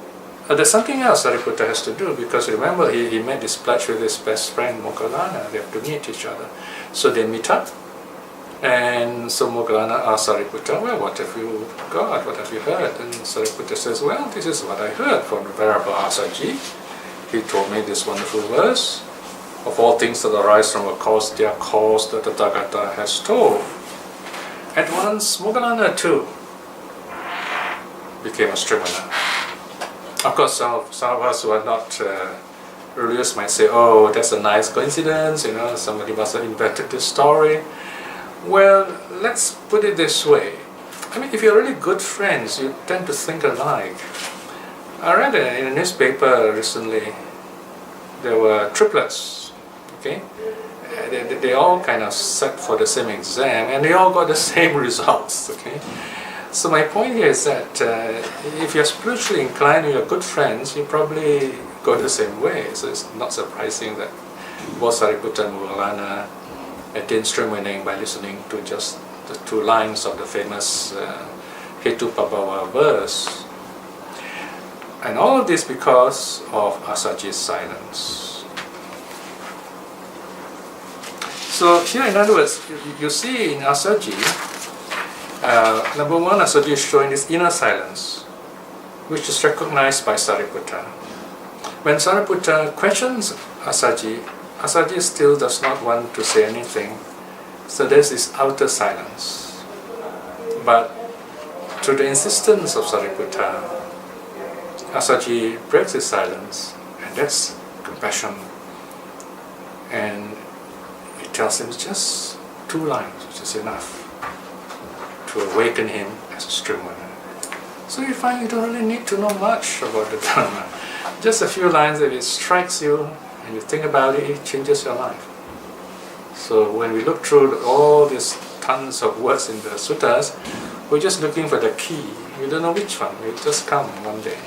there's something else Sariputta has to do, because remember, he made this pledge with his best friend, Moggallana. They have to meet each other. So they meet up. And so Moggallana asks Sariputta, well, what have you got? What have you heard? And Sariputta says, well, this is what I heard from the Venerable Asaji. He told me this wonderful verse. Of all things that arise from a cause, they are cause that the Tathagata has told. At once, Moggallana too became a streamer. Of course, some of us who are not religious might say, oh, that's a nice coincidence, somebody must have invented this story. Well, let's put it this way. I mean, if you're really good friends, you tend to think alike. I read in a newspaper recently, there were triplets, okay? They all kind of sat for the same exam, and they all got the same results, okay? So my point here is that if you're spiritually inclined and you're good friends, you probably go the same way. So it's not surprising that both Sariputta and Moggallana attained stream winning by listening to just the 2 lines of the famous Hetupabhava verse. And all of this because of Asaji's silence. So here, in other words, you see in Asaji, number 1, Asaji is showing this inner silence, which is recognized by Sariputta. When Sariputta questions Asaji, Asaji still does not want to say anything, so there's this outer silence. But through the insistence of Sariputta, Asaji breaks his silence, and that's compassion. And it tells him just 2 lines, which is enough to awaken him as a stream winner. So you find you don't really need to know much about the Dharma. Just a few lines, if it strikes you and you think about it, it changes your life. So when we look through all these tons of words in the suttas, we're just looking for the key. We don't know which one. It just come one day.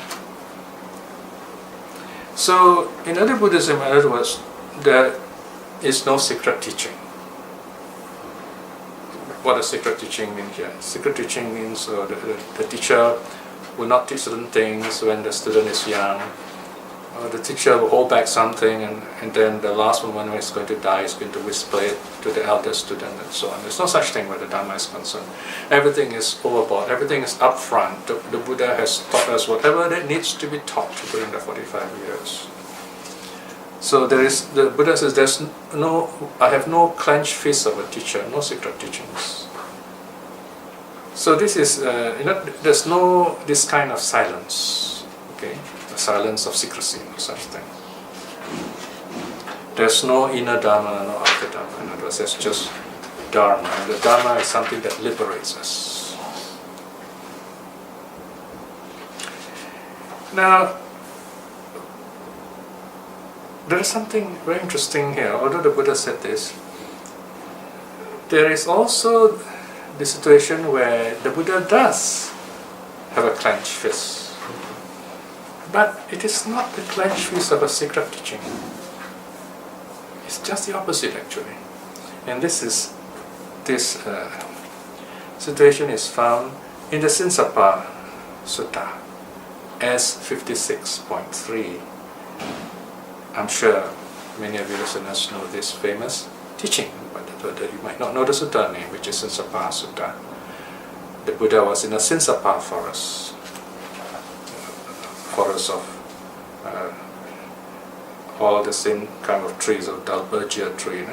So in other Buddhism, in other words, there is no secret teaching. What does secret teaching mean here? Secret teaching means the teacher will not teach certain things when the student is young. The teacher will hold back something, and then the last moment when he's going to die, is going to whisper it to the elder student and so on. There's no such thing where the Dharma is concerned. Everything is overboard, everything is upfront. The Buddha has taught us whatever that needs to be taught during the 45 years. So the Buddha says, I have no clenched fist of a teacher, no secret teachings. So this is, there's no this kind of silence, okay? The silence of secrecy, no such thing. There's no inner Dharma, no outer Dharma. In other words, there's just Dharma. And the Dharma is something that liberates us. Now, there is something very interesting here. Although the Buddha said this, there is also the situation where the Buddha does have a clenched fist. But it is not the clenched fist of a secret teaching. It's just the opposite, actually. And this situation is found in the Sinsapa Sutta, S56.3. I'm sure many of you listeners know this famous teaching, but you might not know the sutta name, which is Sinsapa Sutta. The Buddha was in a Sinsapa forest of all the same kind of trees, of Dalbergia tree,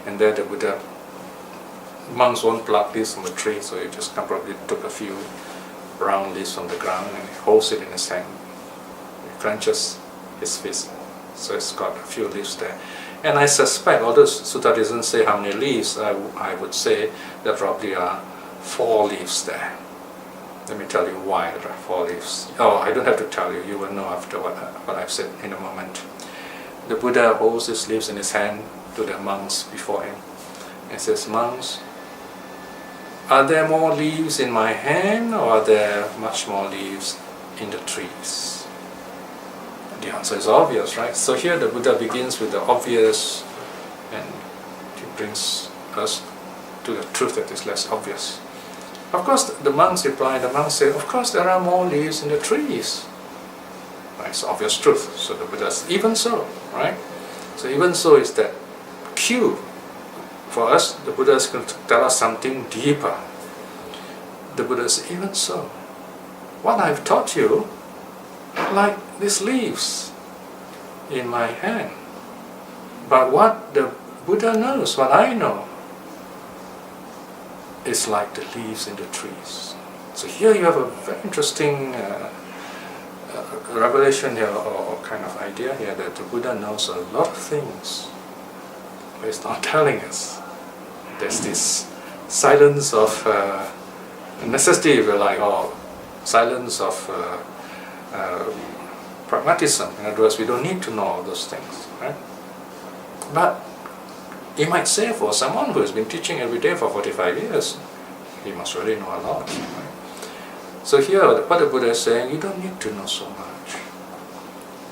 and there the Buddha, monks won't pluck leaves from the tree, so he just probably took a few brown leaves from the ground and he holds it in his hand. He clenches his fist, so it's got a few leaves there. And I suspect, although Sutta doesn't say how many leaves, I would say there probably are 4 leaves there. Let me tell you why there are 4 leaves. Oh, I don't have to tell you, you will know after what I've said in a moment. The Buddha holds his leaves in his hand to the monks before him and says, "Monks, are there more leaves in my hand, or are there much more leaves in the trees?" The answer is obvious, right? So here the Buddha begins with the obvious and he brings us to the truth that is less obvious. Of course, the monks reply, the monks say, of course there are more leaves in the trees. Right? It's obvious truth. So the Buddha says, even so, right? So even so is that cue for us. The Buddha is going to tell us something deeper. The Buddha says, even so, what I've taught you, like these leaves in my hand. But what the Buddha knows, what I know, is like the leaves in the trees. So here you have a very interesting revelation here, or kind of idea here, that the Buddha knows a lot of things, but he's not telling us. There's this silence of necessity, if you like, or silence of pragmatism. In other words, we don't need to know all those things, right? But you might say, for someone who has been teaching every day for 45 years, he must really know a lot. Right? So here, what the Buddha is saying, you don't need to know so much.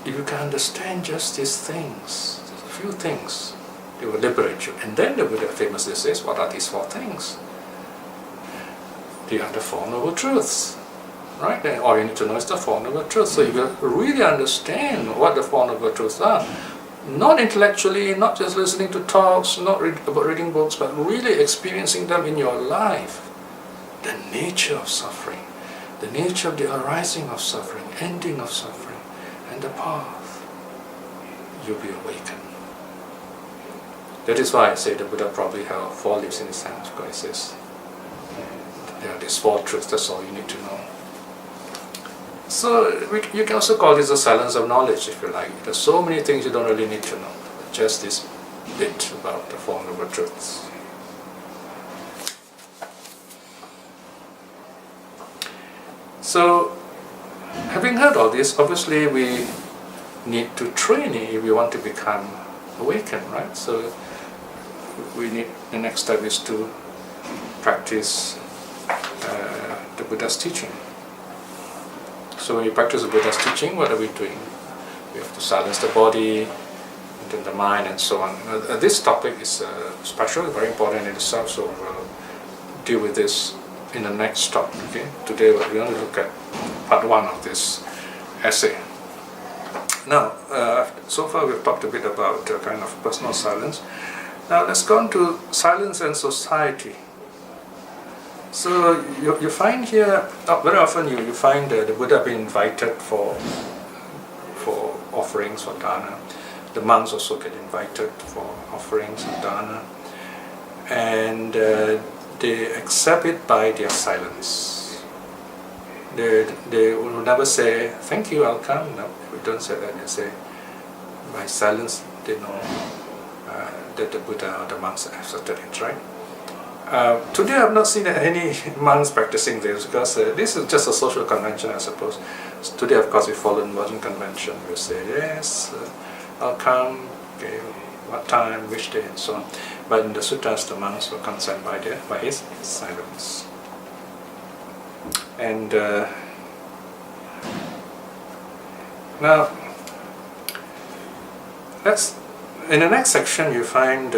If you can understand just these things, just a few things, they will liberate you. And then the Buddha famously says, what are these 4 things? They are the 4 Noble Truths. Right? Then all you need to know is the 4 Noble Truths. So you will really understand what the 4 Noble Truths are. Not intellectually, not just listening to talks, not about reading books, but really experiencing them in your life. The nature of suffering, the nature of the arising of suffering, ending of suffering, and the path. You'll be awakened. That is why I say the Buddha probably held 4 leaves in his hand, because he says, there are these 4 truths, that's all you need to know. So you can also call this the silence of knowledge, if you like. There's so many things you don't really need to know, just this bit about the 4 Noble Truths. So, having heard all this, obviously we need to train it if we want to become awakened, right? So the next step is to practice the Buddha's teaching. So when we practice the Buddha's teaching, what are we doing? We have to silence the body, then the mind, and so on. This topic is special, very important in itself, so we'll deal with this in the next talk. Okay? Today we're going to look at part 1 of this essay. Now, so far we've talked a bit about kind of personal silence. Now let's go on to silence and society. So you find here, very often you find the Buddha being invited for offerings for dana. The monks also get invited for offerings and dana. And they accept it by their silence. They will never say, "Thank you, I'll come." No, we don't say that. They say, by silence, they know that the Buddha or the monks have accepted it, right? Today I've not seen any monks practicing this, because this is just a social convention, I suppose. Today, of course, we follow modern convention. We say, "Yes, I'll come, okay, what time, which day," and so on. But in the suttas, the monks were concerned by his silence. And now, in the next section you find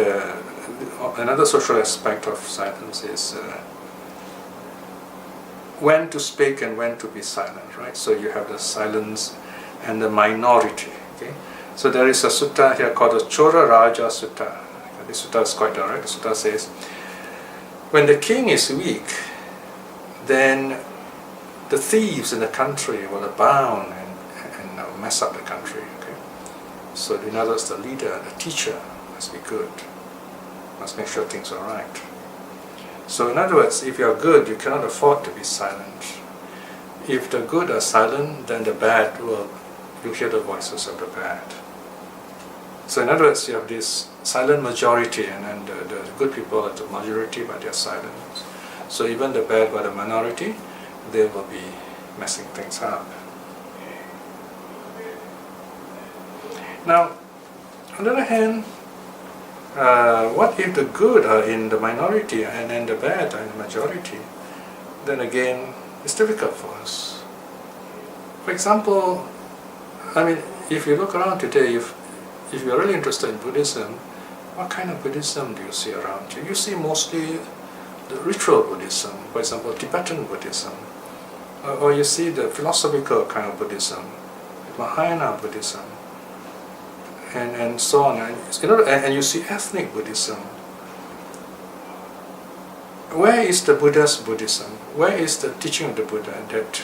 another social aspect of silence is when to speak and when to be silent, right? So you have the silence and the minority. Okay? So there is a sutta here called the Chora Raja Sutta. This sutta is quite direct. The sutta says, when the king is weak, then the thieves in the country will abound and mess up the country. Okay? So in other words, the leader, the teacher must be good, must make sure things are right. So in other words, if you are good, you cannot afford to be silent. If the good are silent, then the bad you hear the voices of the bad. So in other words, you have this silent majority, and then the good people are the majority, but they are silent. So even the bad by the minority, they will be messing things up. Now, on the other hand, what if the good are in the minority and then the bad are in the majority? Then again, it's difficult for us. For example, I mean, if you look around today, if you're really interested in Buddhism, what kind of Buddhism do you see around you? You see mostly the ritual Buddhism, for example, Tibetan Buddhism, or you see the philosophical kind of Buddhism, Mahayana Buddhism, and so on. And you see ethnic Buddhism. Where is the Buddha's Buddhism? Where is the teaching of the Buddha that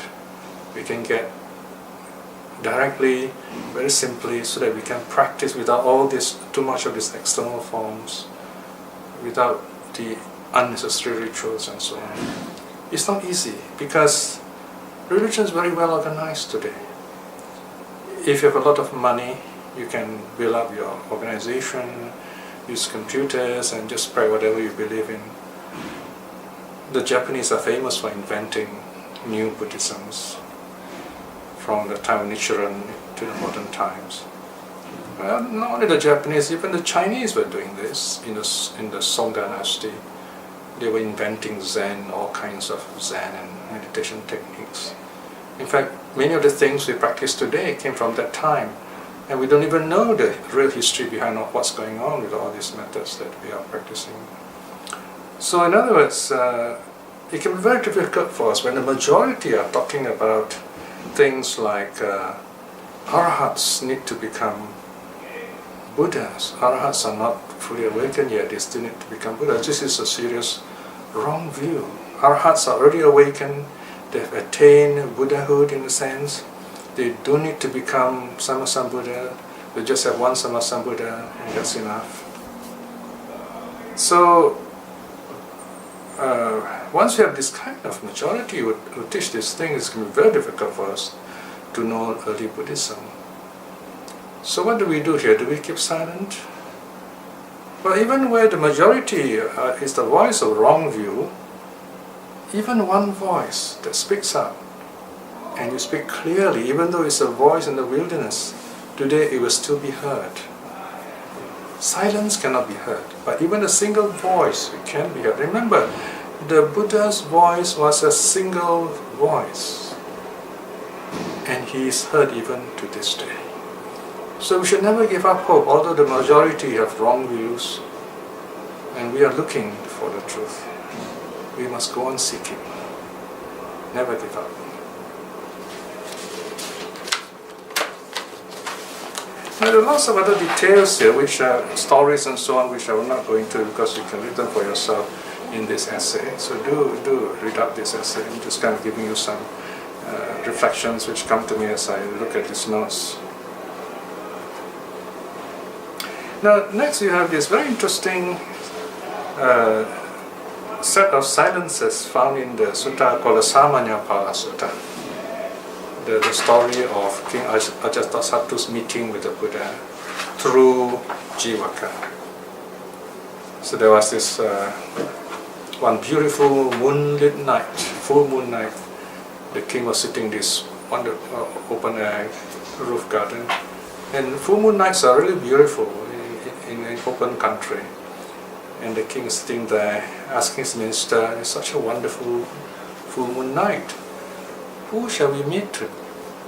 we can get directly, very simply, so that we can practice without all this, too much of these external forms, without the unnecessary rituals and so on? It's not easy, because religion is very well organized today. If you have a lot of money, you can build up your organization, use computers, and just spread whatever you believe in. The Japanese are famous for inventing new Buddhisms, from the time of Nichiren to the modern times. Well, not only the Japanese, even the Chinese were doing this in the Song dynasty. They were inventing Zen, all kinds of Zen and meditation techniques. In fact, many of the things we practice today came from that time, and we don't even know the real history behind what's going on with all these methods that we are practicing. So in other words, it can be very difficult for us when the majority are talking about things like arahats need to become Buddhas. Arahats are not fully awakened yet, they still need to become Buddhas. This is a serious wrong view. Arahats are already awakened, they've attained Buddhahood in a sense. They don't need to become Sammasambuddha, they just have one Sammasambuddha and that's enough. So once we have this kind of majority who teach these things, it's going to be very difficult for us to know early Buddhism. So what do we do here? Do we keep silent? Well, even where the majority is the voice of wrong view, even one voice that speaks up, and you speak clearly, even though it's a voice in the wilderness, today it will still be heard. Silence cannot be heard, but even a single voice can be heard. Remember, the Buddha's voice was a single voice, and he is heard even to this day. So we should never give up hope, although the majority have wrong views, and we are looking for the truth. We must go on seeking. Never give up. Now there are lots of other details here, which are stories and so on, which I will not go into because you can read them for yourself in this essay. So do read up this essay. I'm just kind of giving you some reflections which come to me as I look at these notes. Now next you have this very interesting set of silences found in the sutta called the Samanyapala Sutta. The story of King Ajatasattu's meeting with the Buddha through Jivaka. So there was this one beautiful moonlit night, full moon night. The king was sitting in this wonderful open air roof garden. And full moon nights are really beautiful in an open country. And the king is sitting there asking his minister, it's such a wonderful full moon night. Who shall we meet to?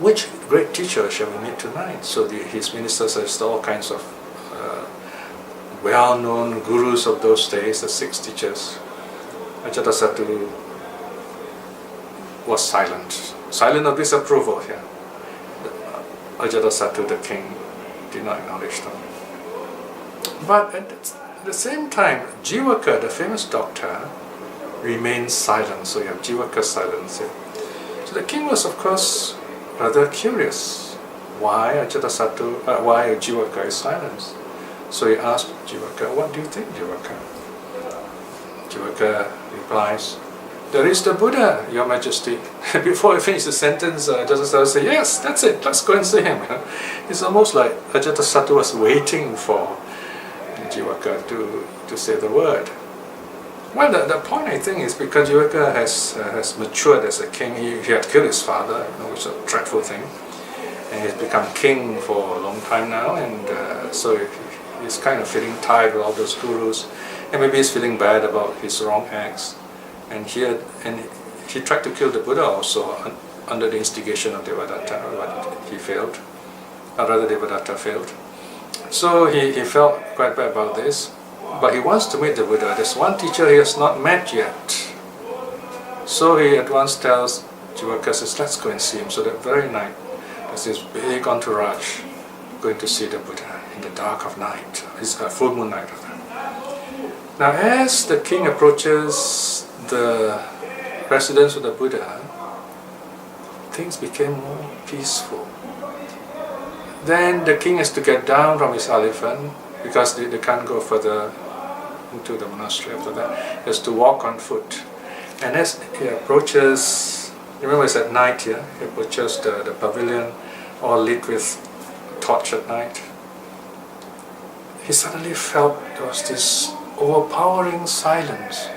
Which great teacher shall we meet tonight? So his minister says all kinds of well-known gurus of those days, the 6 teachers. Ajatasattu was silent of disapproval here. Ajatasattu, the king, did not acknowledge them. But at the same time, Jivaka, the famous doctor, remained silent. So you have Jivaka silence here. So the king was, of course, rather curious why why Jivaka is silent. So he asked Jivaka, what do you think, Jivaka? Jivaka replies, there is the Buddha, Your Majesty. Before he finished the sentence, Ajatasattu said, yes, that's it, let's go and see him. It's almost like Ajatasattu was waiting for Jivaka to say the word. Well, the point I think is because Jivaka has matured as a king. He had killed his father, which is a dreadful thing, and he's become king for a long time now, and so he's kind of feeling tired with all those gurus, and maybe he's feeling bad about his wrong acts, and he tried to kill the Buddha also under the instigation of Devadatta, but he failed, or rather Devadatta failed. So he felt quite bad about this. But he wants to meet the Buddha. There's one teacher he has not met yet. So he at once tells Jivaka, says, let's go and see him. So that very night, there's this big entourage going to see the Buddha in the dark of night. It's a full moon night. Now as the king approaches the residence of the Buddha, things became more peaceful. Then the king has to get down from his elephant because they can't go further into the monastery after that. He has to walk on foot. And as he approaches, remember it's at night here, he approaches the pavilion all lit with torch at night. He suddenly felt there was this overpowering silence.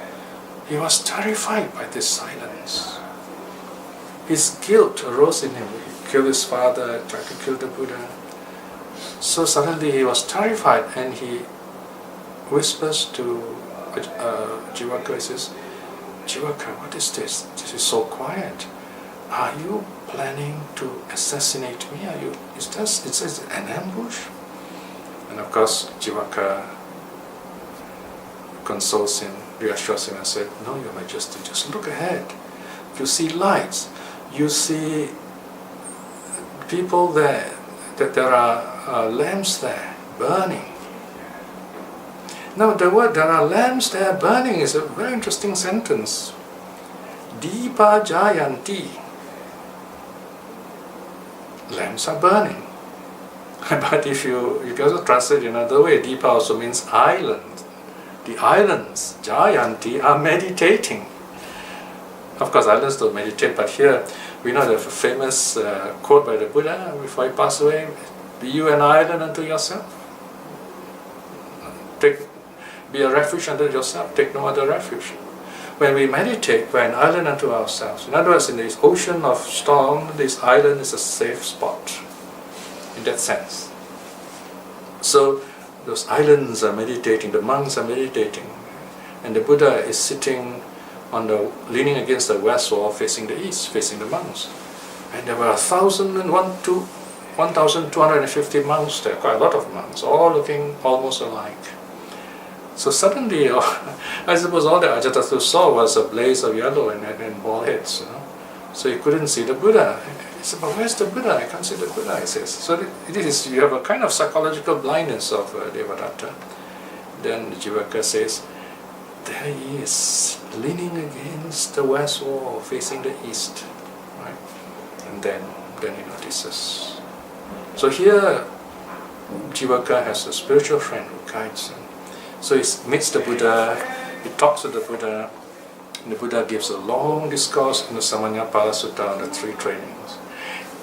He was terrified by this silence. His guilt arose in him. He killed his father, tried to kill the Buddha. So suddenly he was terrified, and he whispers to Jivaka, he says, Jivaka, what is this? This is so quiet. Are you planning to assassinate me? Is this an ambush? And of course Jivaka consoles him, reassures him and said, no, Your Majesty, just look ahead. You see lights, you see people there, that there are lamps there burning. Now the word there are lamps there burning is a very interesting sentence. Deepa jayanti. Lamps are burning. But if you can also translate in another way, Deepa also means island. The islands, jayanti, are meditating. Of course islands don't meditate, but here we know the famous quote by the Buddha before he passed away, be you an island unto yourself. Be a refuge unto yourself, take no other refuge. When we meditate, we're an island unto ourselves. In other words, in this ocean of storm, this island is a safe spot, in that sense. So those islands are meditating, the monks are meditating, and the Buddha is sitting leaning against the west wall, facing the east, facing the monks. And there were 1,250 monks there, quite a lot of monks, all looking almost alike. So suddenly, I suppose all the Ajatasattu saw was a blaze of yellow and bald heads. So he couldn't see the Buddha. He said, "But where's the Buddha? I can't see the Buddha," he says. So you have a kind of psychological blindness of Devadatta. Then Jivaka says, "There he is, leaning against the west wall, facing the east." Right? And then he notices. So here, Jivaka has a spiritual friend who guides him. So he meets the Buddha, he talks to the Buddha, and the Buddha gives a long discourse in the Samanyapala Sutta on the three trainings.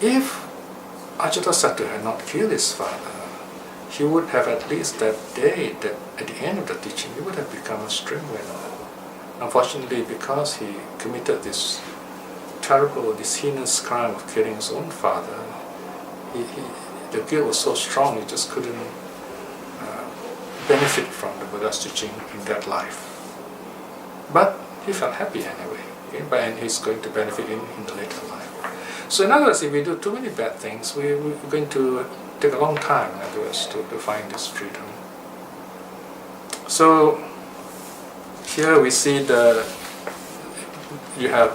If Ajatasattu had not killed his father, he would have at least that day, that at the end of the teaching, he would have become a stream winner. Unfortunately, because he committed this terrible, this heinous crime of killing his own father, the guilt was so strong he just couldn't benefit from the Buddha's teaching in that life. But he felt happy anyway, okay? And he's going to benefit in the later life. So in other words, if we do too many bad things, we're going to take a long time, in other words, to find this freedom. So here we see you have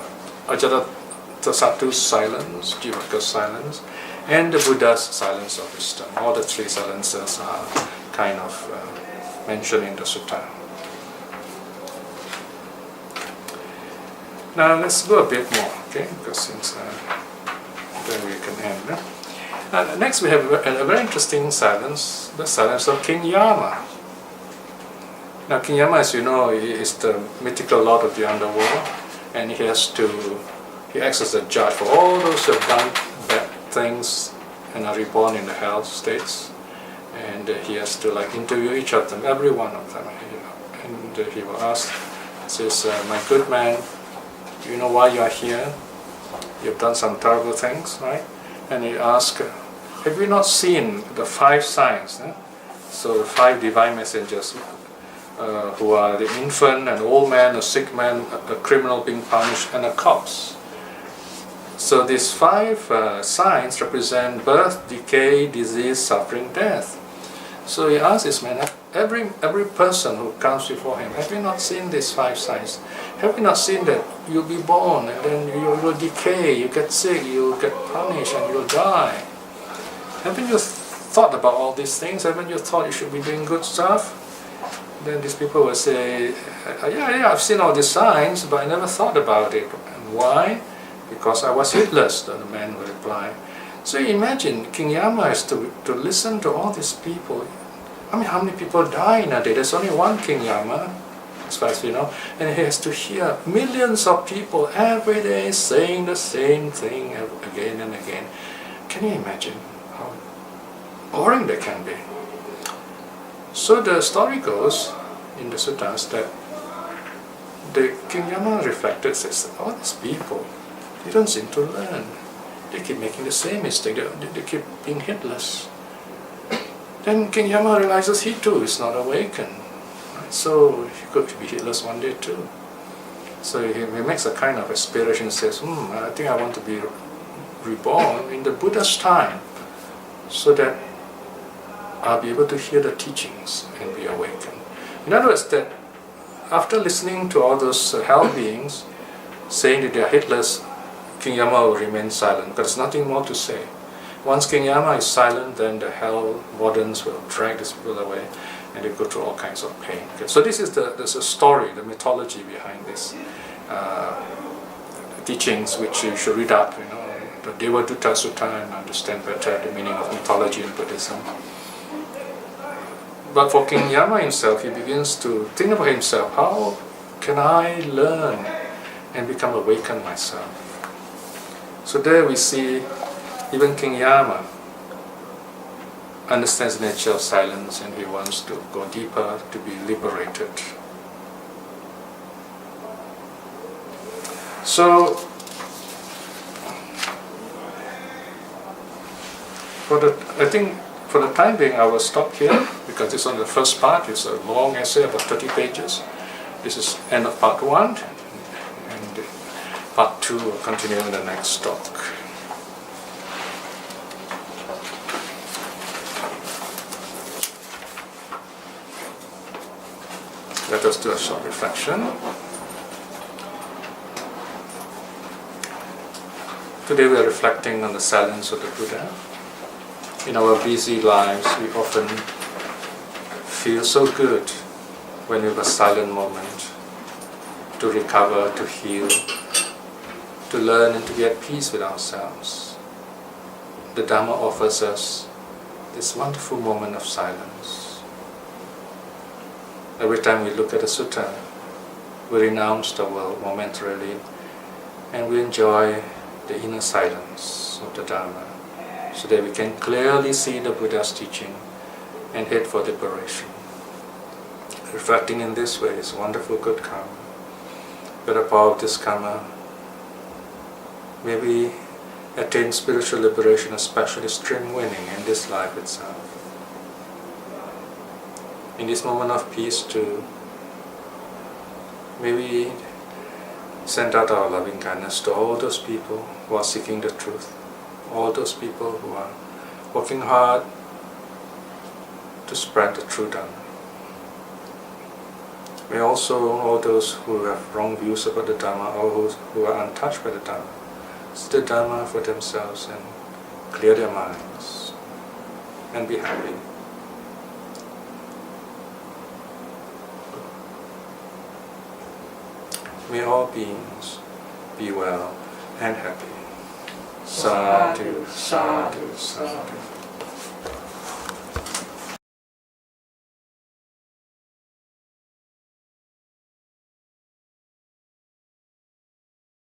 Ajatasattu's silence, Jivaka's silence, and the Buddha's silence of wisdom. All the three silences are kind of mentioned in the sutta. Now let's go a bit more, okay? Because since then we can end. Next we have a very interesting silence, the silence of King Yama. Now King Yama, as you know, he is the mythical lord of the underworld, and he acts as a judge for all those who have done bad things and are reborn in the hell states. And he has to interview each of them, every one of them. And he will ask, says, "My good man, do you know why you are here? You've done some terrible things, right?" And he asks, "Have you not seen the 5 signs?" So 5 divine messengers who are the infant, an old man, a sick man, a criminal being punished, and a corpse. So these 5 signs represent birth, decay, disease, suffering, death. So he asks this man, every person who comes before him, have you not seen these 5 signs? Have you not seen that you'll be born and then you will decay, you get sick, you'll get punished and you'll die? Haven't you thought about all these things? Haven't you thought you should be doing good stuff? Then these people will say, yeah, I've seen all these signs, but I never thought about it. And why? Because I was heedless, the man will reply. So imagine King Yama has to listen to all these people. I mean, how many people die in a day? There's only one King Yama, as far as we know, and he has to hear millions of people every day saying the same thing again and again. Can you imagine how boring that can be? So the story goes in the suttas that the King Yama reflected, says, all these people, they don't seem to learn. They keep making the same mistake. They keep being heedless. Then King Yama realizes he too is not awakened. Right? So he could be heedless one day too. So he makes a kind of aspiration, says, I think I want to be reborn in the Buddha's time, so that I'll be able to hear the teachings and be awakened. In other words, that after listening to all those hell beings saying that they are heedless, King Yama will remain silent, because there's nothing more to say. Once King Yama is silent, then the hell wardens will drag these people away, and they go through all kinds of pain. Okay? So this is there's a story, the mythology behind this teachings, which you should read up, the Devadatta Sutta, and understand better the meaning of mythology in Buddhism. But for King Yama himself, he begins to think about himself, how can I learn and become awakened myself? So there we see even King Yama understands the nature of silence, and he wants to go deeper, to be liberated. So I think For the time being, I will stop here because this is on the first part. It's a long essay, about 30 pages. This is end of part 1, and part 2 will continue in the next talk. Let us do a short reflection. Today we are reflecting on the silence of the Buddha. In our busy lives, we often feel so good when we have a silent moment to recover, to heal, to learn and to be at peace with ourselves. The Dhamma offers us this wonderful moment of silence. Every time we look at a sutta, we renounce the world momentarily and we enjoy the inner silence of the Dhamma, so that we can clearly see the Buddha's teaching and head for liberation. Reflecting in this way is wonderful good karma. With the power of this karma, may we attain spiritual liberation, especially stream winning in this life itself. In this moment of peace too, may we send out our loving kindness to all those people who are seeking the truth, all those people who are working hard to spread the true Dhamma. May also all those who have wrong views about the Dhamma or who are untouched by the Dhamma see the Dhamma for themselves and clear their minds and be happy. May all beings be well and happy. Sadhu, sadhu, sadhu.